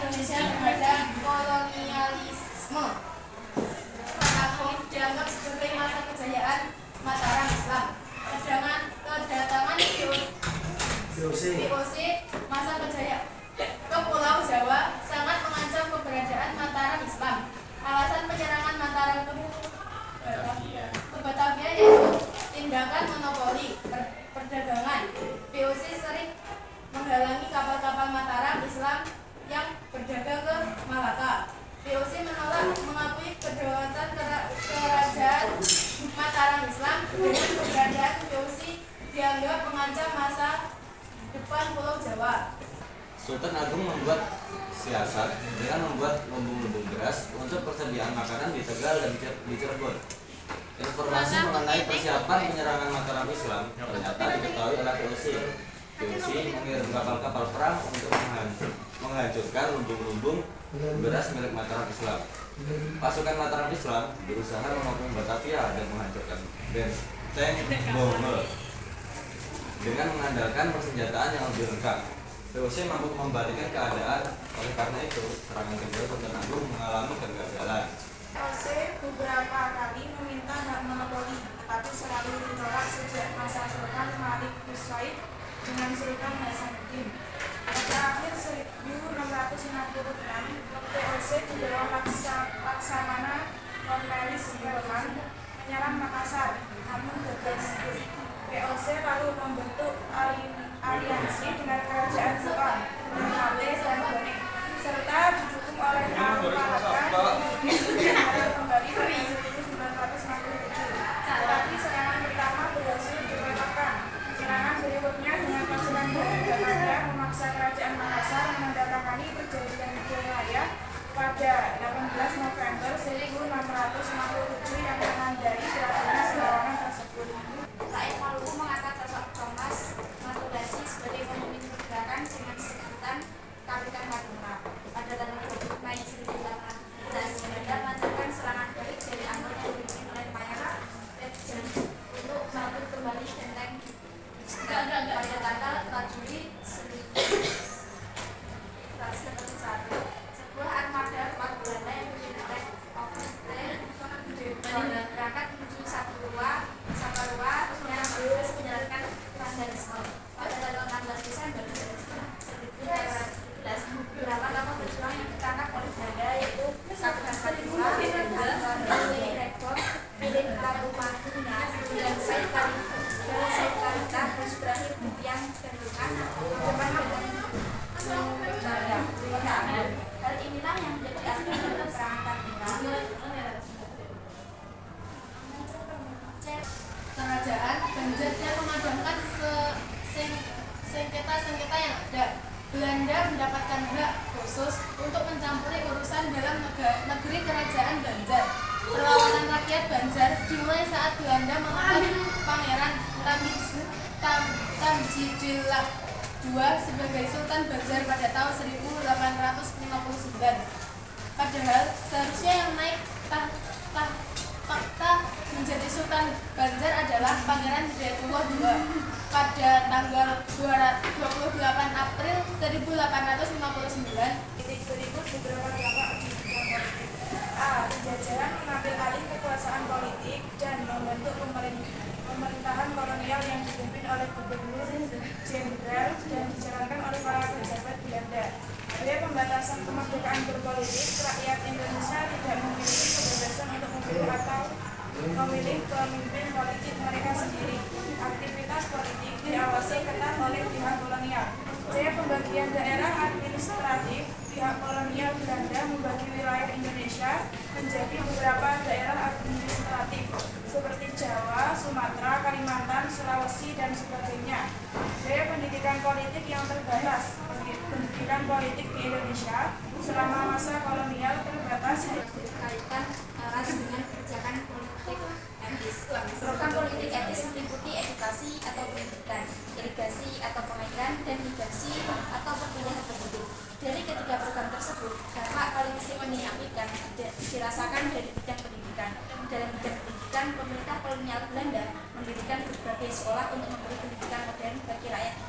Indonesia terhadap kolonialisme. Tahun dianggap sebagai masa kejayaan Mataram Islam. Kedatangan VOC masa kejayaan ke Pulau Jawa sangat mengancam keberadaan Mataram Islam. Alasan penyerangan Mataram ke Batavia yaitu tindakan monopoli perdagangan. VOC sering menghalangi kapal-kapal Mataram Islam yang berdagang ke Malaka. VOC menolak mengakui kedaulatan kerajaan Mataram Islam. Dengan keberadaan VOC dianggap mengancam masa depan Pulau Jawa. Sultan Agung membuat siasat dengan membuat lumbung-lumbung beras untuk persediaan makanan di Tegal dan di Cirebon. Informasi mengenai persiapan penyerangan Mataram Islam ternyata diketahui oleh VOC. VOC mengirim kapal-kapal perang untuk menghancurkan lumbung-lumbung beras milik Mataram Islam. Pasukan Mataram Islam berusaha mengepung Batavia dan menghancurkan benteng Bomel dengan mengandalkan persenjataan yang lebih lengkap. VOC mampu membalikkan keadaan. Oleh karena itu, serangan kedua Sultan Agung mengalami kegagalan. VOC beberapa kali meminta hak monopoli, tetapi selalu ditolak sejak masa Sultan Malik Said dengan Sultan Hasanuddin. Pada akhir 1666, VOC di bawah Laksamana Cornelis Herman menyerang Makassar, namun gagal. VOC lalu membentuk aliansi dengan kerajaan Buton, Ternate, dan Bone, serta didukung oleh Malaka kembali pada 1967. Tetapi serangan pertama berhasil dikalahkan. Serangan berikutnya dengan pasukan dari Batavia memaksa kerajaan Makassar menandatangani perjanjian Raya pada 18 November 1667 yang menandai berakhirnya serangan tersebut. Rakyat Maluku mengangkat sosok Thomas Matulasi sebagai pemimpin pergerakan dengan sebutan Kapitan Madura. Pada tanggal 20 Mei 1814, Belanda melancarkan serangan balik dari Angkor yang dipimpin oleh Pangeran Redjan untuk merebut kembali benteng. Pada tanggal 4 Juli 1941, sebuah armada kuat Belanda yang dipimpin oleh berangkat menuju Saparua menyerang Inggris menjalankan vandalisme. Pada tanggal 16 Desember 1917, beberapa kapal berjuang yang ditangkap oleh Belanda yaitu Kapten Saparua, Rekor, milik Labumaduna, dan Said Kalita harus berakhir di tiang gantungan depan Belanda. Hal inilah yang menjadi akhir serangan Kartini. Kerajaan Banjar dan memadamkan sengketa-sengketa yang ada. Belanda mendapatkan hak khusus untuk mencampuri urusan dalam negeri kerajaan Banjar. Perlawanan rakyat Banjar dimulai saat Belanda mengangkat Pangeran Tamjidillah II sebagai Sultan Banjar pada tahun 1859. Padahal seharusnya yang naik tahta menjadi Sultan Banjar adalah Pangeran Hidayatullah II pada tanggal 28 April 1859. Titik berikut beberapa dampak di bidang politik. A. Penjajahan mengambil alih kekuasaan politik dan membentuk pemerintahan kolonial yang dipimpin oleh gubernur jenderal dan dijalankan oleh para pejabat Belanda. B. Pembatasan kemerdekaan berpolitik. Rakyat Indonesia tidak memiliki kebebasan untuk memilih atau memilih pemimpin politik mereka sendiri. Aktivitas politik diawasi ketat oleh pihak kolonial. C. Pembagian daerah administratif. Pihak kolonial Belanda membagi wilayah Indonesia menjadi beberapa daerah administratif seperti Jawa, Sumatera, Kalimantan, Sulawesi, dan sebagainya. D. Pendidikan politik yang terbatas. Pendidikan politik di Indonesia selama masa kolonial terbatas Berkaitan erat dengan kebijakan politik etis. Program politik etis meliputi edukasi atau pendidikan, irigasi atau pengairan, dan migrasi atau perpindahan penduduk. Dari ketiga program tersebut, dampak paling signifikan dirasakan dari bidang pendidikan. Dalam bidang pendidikan, pemerintah kolonial Belanda mendirikan berbagai sekolah untuk memberi pendidikan modern bagi rakyat